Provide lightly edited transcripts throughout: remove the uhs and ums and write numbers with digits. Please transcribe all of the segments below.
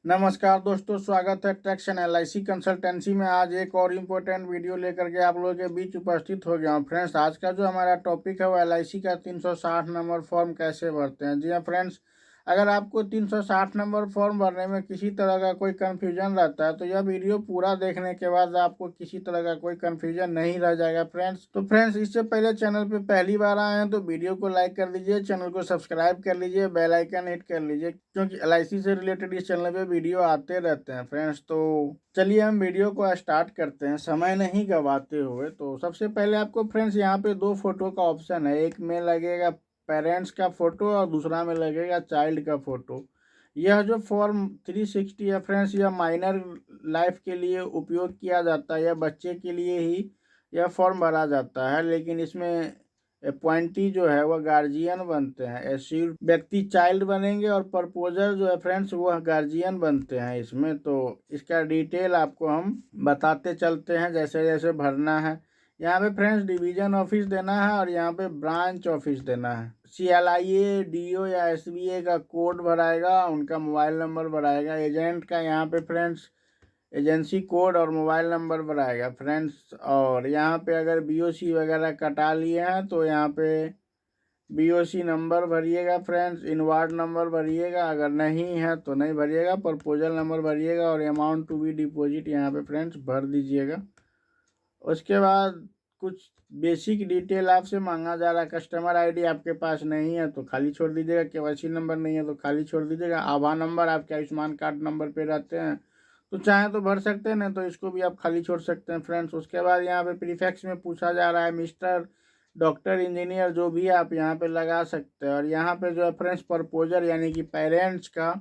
नमस्कार दोस्तों, स्वागत है टैक्स एंड एलआईसी कंसल्टेंसी में। आज एक और इम्पोर्टेंट वीडियो लेकर के आप लोगों के बीच उपस्थित हो गया हूँ। फ्रेंड्स, आज का जो हमारा टॉपिक है वो एलआईसी का 360 नंबर फॉर्म कैसे भरते हैं। जी हाँ फ्रेंड्स, अगर आपको 360 नंबर फॉर्म भरने में किसी तरह का कोई कन्फ्यूजन रहता है तो यह वीडियो पूरा देखने के बाद आपको किसी तरह का कोई कन्फ्यूजन नहीं रह जाएगा। फ्रेंड्स, इससे पहले चैनल पे पहली बार आए हैं तो वीडियो को लाइक कर लीजिए, चैनल को सब्सक्राइब कर लीजिए, बेल आइकन हिट कर लीजिए, क्योंकि एलआईसी से रिलेटेड इस चैनल पे वीडियो आते रहते हैं। फ्रेंड्स, तो चलिए हम वीडियो को स्टार्ट करते हैं समय नहीं गवाते हुए। तो सबसे पहले आपको फ्रेंड्स यहाँ पे दो फोटो का ऑप्शन है, एक में लगेगा पेरेंट्स का फोटो और दूसरा में लगेगा चाइल्ड का फोटो। यह जो फॉर्म 360 है फ्रेंड्स, यह माइनर लाइफ के लिए उपयोग किया जाता है, यह बच्चे के लिए ही यह फॉर्म भरा जाता है। लेकिन इसमें अपॉइंटी जो है वह गार्जियन बनते हैं, एस्यूर्ड व्यक्ति चाइल्ड बनेंगे और प्रपोजर जो है फ्रेंड्स वह गार्जियन बनते हैं इसमें। तो इसका डिटेल आपको हम बताते चलते हैं जैसे जैसे भरना है। यहाँ पे फ्रेंड्स डिवीजन ऑफिस देना है और यहाँ पे ब्रांच ऑफिस देना है। CLIA, DO या SBA का कोड भराएगा, उनका मोबाइल नंबर भराएगा। एजेंट का यहाँ पे फ्रेंड्स एजेंसी कोड और मोबाइल नंबर भराएगा फ्रेंड्स। और यहाँ पे अगर BOC वगैरह कटा लिए हैं तो यहाँ पे BOC नंबर भरिएगा फ्रेंड्स, इनवार्ड नंबर भरिएगा, अगर नहीं है तो नहीं भरिएगा, प्रपोजल नंबर भरिएगा और अमाउंट टू बी डिपॉजिट यहाँ पे फ्रेंड्स भर दीजिएगा। उसके बाद कुछ बेसिक डिटेल आपसे मांगा जा रहा है। कस्टमर आईडी आपके पास नहीं है तो खाली छोड़ दीजिएगा, KYC नंबर नहीं है तो खाली छोड़ दीजिएगा। आधार नंबर आपके आयुष्मान कार्ड नंबर पे रहते हैं तो चाहे तो भर सकते हैं, नहीं तो इसको भी आप खाली छोड़ सकते हैं फ्रेंड्स। उसके बाद यहाँ पे प्रीफिक्स में पूछा जा रहा है मिस्टर, डॉक्टर, इंजीनियर जो भी आप यहाँ पे लगा सकते हैं। और यहाँ पे जो है फ्रेंड्स प्रपोजर यानी कि पेरेंट्स का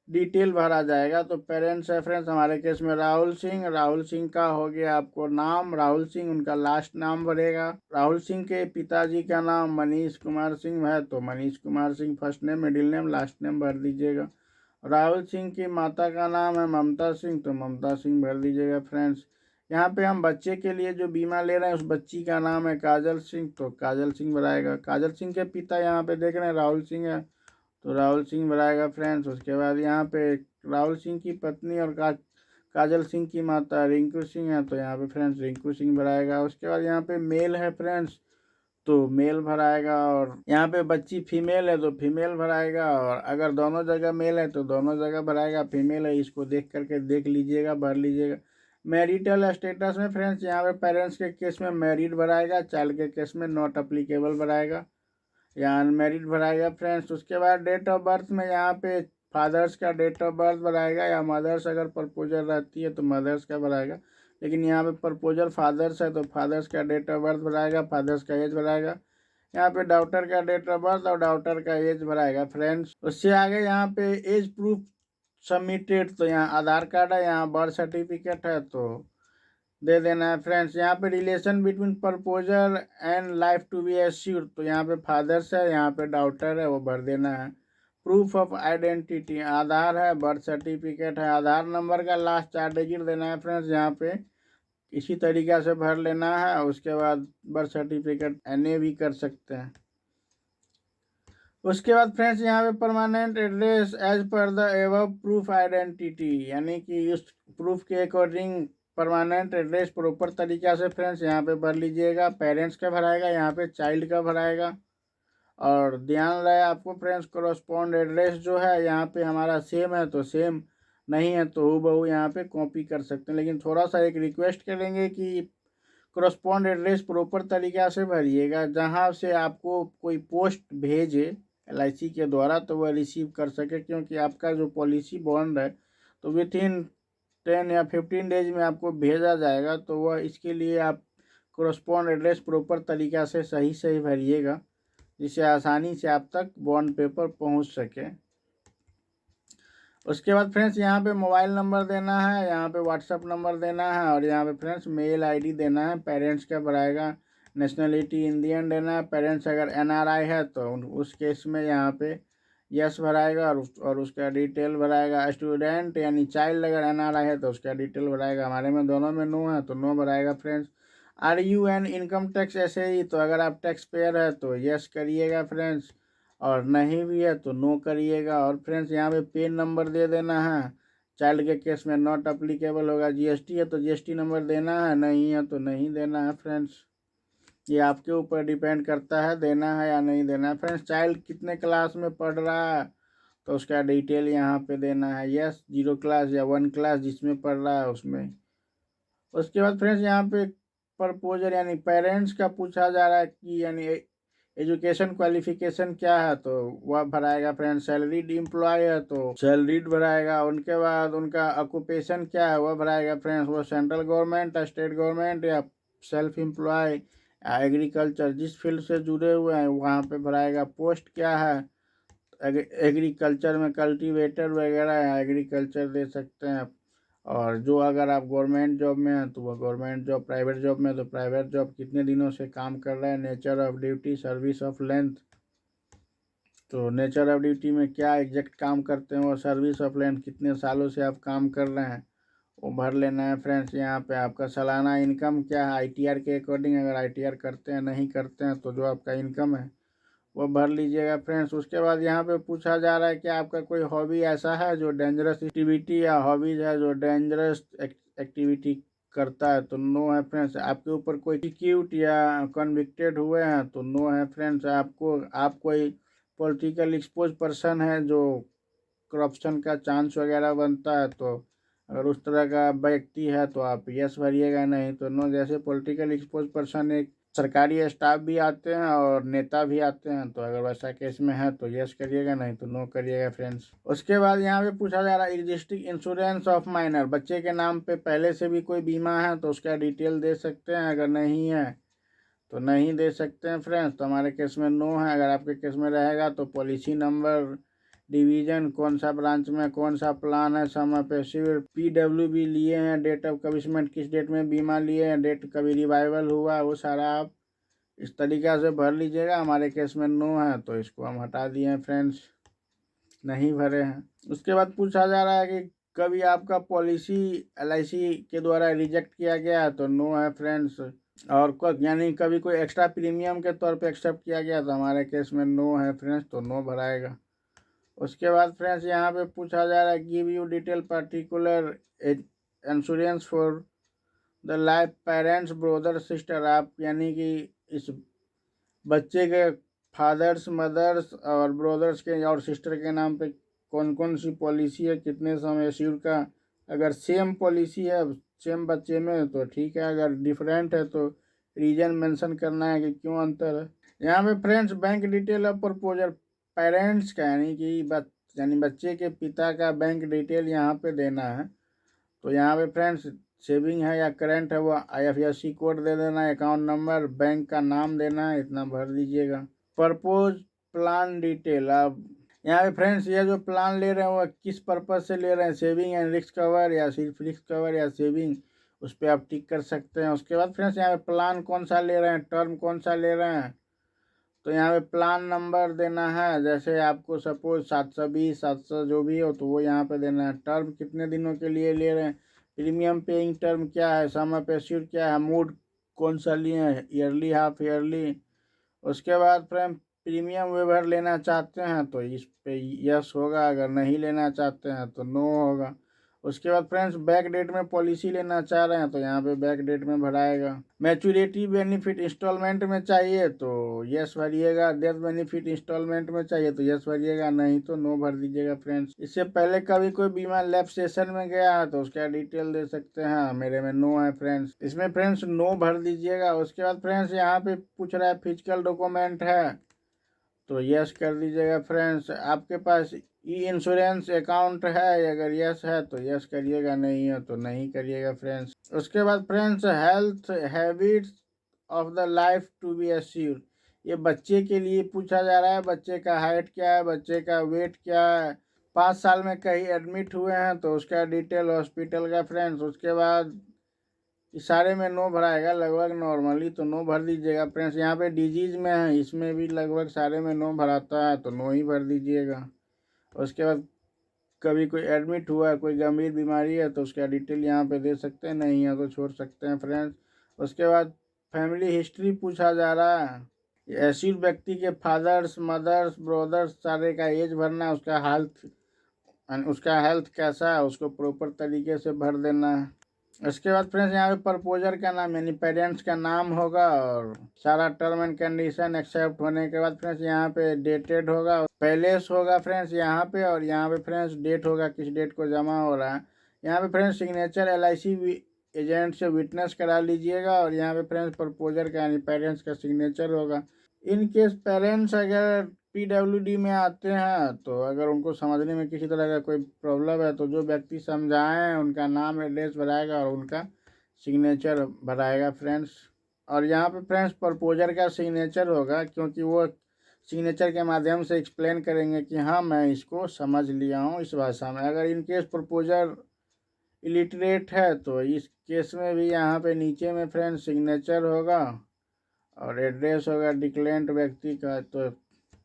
डिटेल भरा जाएगा। तो पेरेंट्स है फ्रेंड्स हमारे केस में राहुल सिंह, राहुल सिंह का हो गया आपको नाम राहुल सिंह, उनका लास्ट नाम भरेगा। राहुल सिंह के पिताजी का नाम मनीष कुमार सिंह है तो Manish Kumar Singh first name, middle name, last name भर दीजिएगा। राहुल सिंह की माता का नाम है ममता सिंह तो ममता सिंह भर दीजिएगा फ्रेंड्स। यहाँ पे हम बच्चे के लिए जो बीमा ले रहे हैं उस बच्ची का नाम है काजल सिंह तो काजल सिंह भराएगा। काजल सिंह के पिता यहाँ पे देख रहे हैं राहुल सिंह है तो राहुल सिंह भराएगा फ्रेंड्स। उसके बाद यहाँ पे राहुल सिंह की पत्नी और काजल सिंह की माता रिंकू सिंह है तो यहाँ पे फ्रेंड्स रिंकू सिंह भराएगा। उसके बाद यहाँ पे मेल है फ्रेंड्स तो मेल भराएगा, और यहाँ पे बच्ची फीमेल है तो फीमेल भराएगा, और अगर दोनों जगह मेल है तो दोनों जगह भराएगा। फीमेल है इसको देख करके देख लीजिएगा, भर लीजिएगा। मैरिटल स्टेटस में फ्रेंड्स यहाँ पे पेरेंट्स के केस में मैरिड भराएगा, चाइल्ड के केस में नॉट अप्लीकेबल भराएगा या अनमेरिड भराएगा फ्रेंड्स। उसके बाद डेट ऑफ बर्थ में यहाँ पे फादर्स का डेट ऑफ बर्थ भराएगा, या मदर्स अगर प्रपोजल रहती है तो मदर्स का भराएगा। लेकिन यहाँ पे प्रपोजल फादर्स है तो फादर्स का डेट ऑफ बर्थ भराएगा, फादर्स का एज भराएगा। यहाँ पे डॉटर का डेट ऑफ बर्थ और डॉटर का एज भराएगा फ्रेंड्स। उससे आगे यहाँ पे एज प्रूफ सबमिटेड तो यहाँ आधार कार्ड है, यहाँ बर्थ सर्टिफिकेट है तो दे देना है फ्रेंड्स। यहाँ पे relation between proposer and life to be assured तो यहाँ पे फादर्स है, यहाँ पे डॉटर है वो भर देना है। प्रूफ ऑफ आइडेंटिटी आधार है, बर्थ सर्टिफिकेट है, आधार नंबर का लास्ट 4 डिजिट देना है फ्रेंड्स। यहाँ पे इसी तरीक़ा से भर लेना है। उसके बाद बर्थ सर्टिफिकेट NA भी कर सकते हैं। उसके बाद फ्रेंड्स यहाँ पे permanent address as per the above proof identity यानी कि उस प्रूफ के अकॉर्डिंग परमानेंट एड्रेस प्रॉपर तरीक़ा से फ्रेंड्स यहाँ पे भर लीजिएगा। पेरेंट्स का भराएगा, यहाँ पे चाइल्ड का भराएगा। और ध्यान रहे आपको फ्रेंड्स कॉरस्पॉन्ड एड्रेस जो है यहाँ पे हमारा सेम है तो सेम, नहीं है तो हूबहू यहाँ पे कॉपी कर सकते हैं। लेकिन थोड़ा सा एक रिक्वेस्ट करेंगे कि कॉरस्पॉन्ड एड्रेस प्रॉपर तरीक़ा से भरिएगा, जहाँ से आपको कोई पोस्ट भेजे LIC के द्वारा तो वह रिसीव कर सके, क्योंकि आपका जो पॉलिसी बॉन्ड है तो विथिन 10 या 15 डेज में आपको भेजा जाएगा। तो वह इसके लिए आप कॉरस्पॉन्ड एड्रेस प्रॉपर तरीक़ा से सही भरिएगा, जिससे आसानी से आप तक बॉन्ड पेपर पहुंच सके। उसके बाद फ्रेंड्स यहाँ पे मोबाइल नंबर देना है, यहाँ पे व्हाट्सअप नंबर देना है, और यहाँ पे फ्रेंड्स मेल ID देना है। पेरेंट्स का भराएगा, नेशनलिटी इंडियन देना है। पेरेंट्स अगर NRI है तो उस केस में यहाँ पे यस भराएगा और उसका डिटेल भराएगा। स्टूडेंट यानी चाइल्ड अगर NRI है तो उसका डिटेल भराएगा। हमारे में दोनों में नो है तो नो भराएगा फ्रेंड्स। RUN इनकम टैक्स ऐसे ही, तो अगर आप टैक्स पेयर है तो यस करिएगा फ्रेंड्स, और नहीं भी है तो नो करिएगा। और फ्रेंड्स यहाँ पे पेन नंबर दे देना है, चाइल्ड के केस में नॉट अप्लीकेबल होगा। जीएसटी है तो जीएसटी नंबर देना है, नहीं है तो नहीं देना है फ्रेंड्स। ये आपके ऊपर डिपेंड करता है देना है या नहीं देना है फ्रेंड्स। चाइल्ड कितने क्लास में पढ़ रहा है तो उसका डिटेल यहाँ पे देना है, यस 0 क्लास या 1 क्लास जिसमें पढ़ रहा है उसमें। उसके बाद फ्रेंड्स यहाँ पे प्रपोजर यानी पेरेंट्स का पूछा जा रहा है कि यानी एजुकेशन क्वालिफिकेशन क्या है, तो वह भराएगा फ्रेंड्स। सैलरीड एम्प्लॉय है तो सैलरीड भराएगा। उनके बाद उनका ऑक्यूपेशन क्या है वह भराएगा फ्रेंड्स। वो सेंट्रल गवर्नमेंट, स्टेट गवर्नमेंट या सेल्फ एम्प्लॉय, एग्रीकल्चर जिस फील्ड से जुड़े हुए हैं वहाँ पे भराएगा। पोस्ट क्या है, एग्रीकल्चर में कल्टीवेटर वगैरह एग्रीकल्चर दे सकते हैं। और जो अगर आप गवर्नमेंट जॉब में हैं तो वह गवर्नमेंट जॉब, प्राइवेट जॉब में तो प्राइवेट जॉब कितने दिनों से काम कर रहे हैं। Nature of duty, service of length, तो नेचर ऑफ ड्यूटी में क्या एग्जैक्ट काम करते हैं वो, सर्विस ऑफ लेंथ कितने सालों से आप काम कर रहे हैं वो भर लेना है फ्रेंड्स। यहाँ पे आपका सालाना इनकम क्या है आईटीआर के अकॉर्डिंग, अगर आईटीआर करते हैं नहीं करते हैं तो जो आपका इनकम है वो भर लीजिएगा फ्रेंड्स। उसके बाद यहाँ पे पूछा जा रहा है कि आपका कोई हॉबी ऐसा है जो डेंजरस एक्टिविटी या हॉबीज है जो डेंजरस एक्टिविटी करता है, तो नो है फ्रेंड्स। आपके ऊपर कोई एक्यूट या कन्विक्टेड हुए हैं तो नो है फ्रेंड्स। आप कोई पॉलिटिकल एक्सपोज पर्सन है जो करप्शन का चांस वगैरह बनता है, तो अगर उस तरह का व्यक्ति है तो आप यस भरिएगा, नहीं तो नो। जैसे पॉलिटिकल एक्सपोज पर्सन एक सरकारी स्टाफ भी आते हैं और नेता भी आते हैं, तो अगर वैसा केस में है तो यस करिएगा, नहीं तो नो करिएगा फ्रेंड्स। उसके बाद यहाँ पे पूछा जा रहा है एग्जिस्टिंग इंश्योरेंस ऑफ माइनर, बच्चे के नाम पे पहले से भी कोई बीमा है तो उसका डिटेल दे सकते हैं, अगर नहीं है तो नहीं दे सकते हैं फ्रेंड्स। तो हमारे केस में नो है। अगर आपके केस में रहेगा तो पॉलिसी नंबर, डिवीजन, कौन सा ब्रांच में कौन सा प्लान है, समय पे सिविल, पीडब्ल्यूबी लिए हैं, डेट ऑफ कमिटमेंट किस डेट में बीमा लिए हैं, डेट कभी रिवाइवल हुआ, वो सारा आप इस तरीक़ा से भर लीजिएगा। हमारे केस में नो है तो इसको हम हटा दिए हैं फ्रेंड्स, नहीं भरे हैं। उसके बाद पूछा जा रहा है कि कभी आपका पॉलिसी एलआईसी के द्वारा रिजेक्ट किया गया है, तो नो है फ्रेंड्स। और यानी कभी कोई एक्स्ट्रा प्रीमियम के तौर पे एक्सेप्ट किया गया तो हमारे केस में नो है फ्रेंड्स, तो नो भराएगा। उसके बाद फ्रेंड्स यहाँ पे पूछा जा रहा है give you detail particular insurance for the life parents brother sister. आप यानी कि इस बच्चे के फादर्स, मदर्स और ब्रदर्स के और सिस्टर के नाम पे कौन कौन सी पॉलिसी है, कितने समय एश्योर का। अगर सेम पॉलिसी है सेम बच्चे में तो ठीक है, अगर डिफरेंट है तो रीजन मेंशन करना है कि क्यों अंतर है। यहाँ पे friends bank detail of proposer parents का यानी बच्चे के पिता का बैंक डिटेल यहाँ पे देना है। तो यहाँ पे फ्रेंड्स सेविंग है या करंट है वो आईएफएससी कोड दे देना है, अकाउंट नंबर, बैंक का नाम देना है, इतना भर दीजिएगा। प्रपोज प्लान डिटेल, अब यहाँ पे फ्रेंड्स ये जो प्लान ले रहे हैं वो किस पर्पज से ले रहे हैं, सेविंग एंड रिस्क कवर या सिर्फ रिस्क कवर या सेविंग, उस पर आप टिक कर सकते हैं। उसके बाद फ्रेंड्स यहाँ पे प्लान कौन सा ले रहे हैं, टर्म कौन सा ले रहे हैं, तो यहाँ पे प्लान नंबर देना है। जैसे आपको सपोज 720, 700 जो भी हो तो वो यहाँ पे देना है। टर्म कितने दिनों के लिए ले रहे हैं, प्रीमियम पेइंग टर्म क्या है, समय पे एश्योर क्या है, मूड कौन सा लिए हैं, ईयरली, हाफ ईयरली। उसके बाद फ्रेंड प्रीमियम वेवर लेना चाहते हैं तो इस पे यस होगा, अगर नहीं लेना चाहते हैं तो नो होगा। उसके बाद फ्रेंड्स बैक डेट में पॉलिसी लेना चाह रहे हैं तो यहाँ पे बैक डेट में भराएगा। मैच्योरिटी बेनिफिट इंस्टॉलमेंट में चाहिए तो यस भरिएगा, डेथ बेनिफिट इंस्टॉलमेंट में चाहिए तो यस भरिएगा, नहीं तो नो भर दीजिएगा फ्रेंड्स। इससे पहले कभी कोई बीमा लैब सेशन में गया है तो उसका डिटेल दे सकते हैं, मेरे में नो है फ्रेंड्स, इसमें फ्रेंड्स नो भर दीजिएगा। उसके बाद फ्रेंड्स यहाँ पे पूछ रहा है फिजिकल डॉक्यूमेंट है तो यस कर दीजिएगा फ्रेंड्स। आपके पास ई इंश्योरेंस अकाउंट है, अगर यस है तो यस करिएगा, नहीं है तो नहीं करिएगा फ्रेंड्स। उसके बाद friends health habits of the life to be assured, ये बच्चे के लिए पूछा जा रहा है। बच्चे का हाइट क्या है, बच्चे का वेट क्या है, 5 साल में कहीं एडमिट हुए हैं तो उसका डिटेल हॉस्पिटल का फ्रेंड्स। उसके बाद सारे में नो भराएगा, लगभग नॉर्मली तो नो भर दीजिएगा फ्रेंड्स। यहाँ पे डिजीज में है इसमें भी लगभग सारे में नो भराता है तो नो ही भर दीजिएगा। उसके बाद कभी कोई एडमिट हुआ है, कोई गंभीर बीमारी है तो उसका डिटेल यहाँ पे दे सकते हैं, नहीं है तो छोड़ सकते हैं फ्रेंड्स। उसके बाद फैमिली हिस्ट्री पूछा जा रहा है। एसिड व्यक्ति के फादर्स, मदर्स, ब्रदर्स सारे का एज भरना है, उसका हेल्थ एंड उसका हेल्थ कैसा है उसको प्रॉपर तरीके से भर देना है। इसके बाद फ्रेंड्स यहाँ पे प्रपोजर का नाम यानी पेरेंट्स का नाम होगा और सारा टर्म एंड कंडीशन एक्सेप्ट होने के बाद फ्रेंड्स यहाँ पे डेटेड होगा, पैलेस होगा फ्रेंड्स यहाँ पे, और यहाँ पे फ्रेंड्स डेट होगा किस डेट को जमा हो रहा है। यहाँ पे फ्रेंड्स सिग्नेचर LIC एजेंट से विटनेस करा लीजिएगा, और यहाँ पे फ्रेंड्स प्रपोजर का यानी पेरेंट्स का सिग्नेचर होगा। इन केस पेरेंट्स अगर PWD में आते हैं तो अगर उनको समझने में किसी तरह का कोई प्रॉब्लम है तो जो व्यक्ति समझाएं उनका नाम एड्रेस भराएगा और उनका सिग्नेचर भराएगा फ्रेंड्स। और यहाँ पे फ्रेंड्स प्रपोजर का सिग्नेचर होगा, क्योंकि वो सिग्नेचर के माध्यम से एक्सप्लेन करेंगे कि हाँ मैं इसको समझ लिया हूँ इस भाषा में। अगर इन केस प्रपोजर इलिटरेट है तो इस केस में भी यहाँ पे नीचे में फ्रेंड्स सिग्नेचर होगा और एड्रेस होगा डिक्लेरेंट व्यक्ति का। तो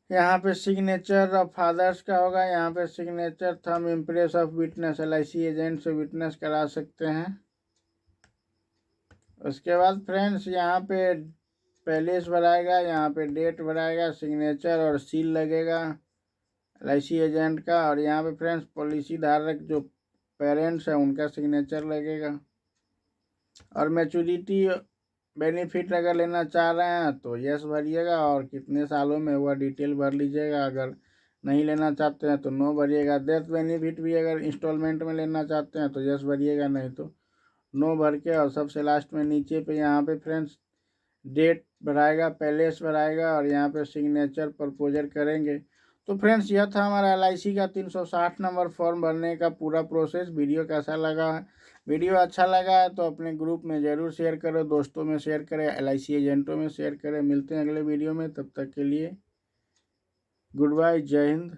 यहाँ पे सिग्नेचर ऑफ फादर्स का होगा, यहाँ पे signature thumb impress of witness LIC agent से विटनेस करा सकते हैं। उसके बाद फ्रेंड्स यहाँ पे पैलेस भराएगा, यहाँ पे डेट भराएगा, सिग्नेचर और सील लगेगा LIC एजेंट का, और यहाँ पे फ्रेंड्स पॉलिसी धारक जो पेरेंट्स हैं उनका सिग्नेचर लगेगा। और मैच्योरिटी बेनिफिट अगर लेना चाह रहे हैं तो यस भरिएगा और कितने सालों में हुआ डिटेल भर लीजिएगा। अगर नहीं लेना चाहते हैं तो नो भरिएगा। डेथ बेनिफिट भी अगर इंस्टॉलमेंट में लेना चाहते हैं तो यस भरिएगा, नहीं तो नो भर के। और सबसे लास्ट में नीचे पे यहाँ पे फ्रेंड्स डेट भराएगा, पैलेस भराएगा और यहाँ पे सिग्नेचर प्रपोजर करेंगे। तो फ्रेंड्स यह था हमारा LIC का 360 नंबर फॉर्म भरने का पूरा प्रोसेस। वीडियो कैसा लगा है? वीडियो अच्छा लगा है तो अपने ग्रुप में ज़रूर शेयर करो, दोस्तों में शेयर करें, LIC एजेंटों में शेयर करें। मिलते हैं अगले वीडियो में, तब तक के लिए गुड बाय, जय हिंद।